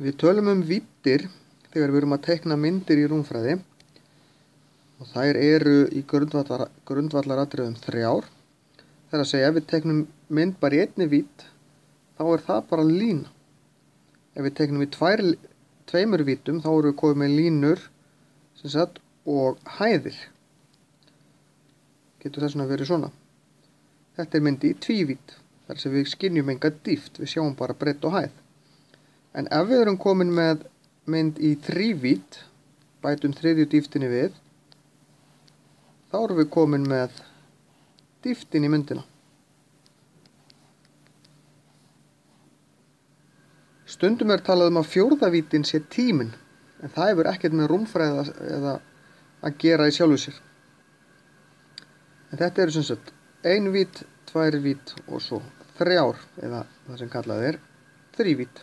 Við tölum víddir þegar við erum að teikna myndir í rúmfræði og þær eru í grundvallaratriðum 3. Það er að segja, ef við teiknum mynd bara í einni vídd, þá er það bara lína. Ef við teiknum í tveimur víddum, þá erum við komið með línur og hæðir. Getur þess vegna verið svona. Þetta er mynd í tvívídd, þar sem við skynjum enga dýpt, við sjáum bara breidd og hæð. En ef við erum komin með mynd í þrívídd, bætum þriðju dýptinni við, þá erum við komin með dýptin í myndina. Stundum er talað að fjórða víddin sé tíminn, en það hefur ekkert með rúmfræði eða að gera í sjálfu sér. En þetta eru sem sagt 1 vídd, 2 vídd og svo 3, eða það sem kallað er þrívídd.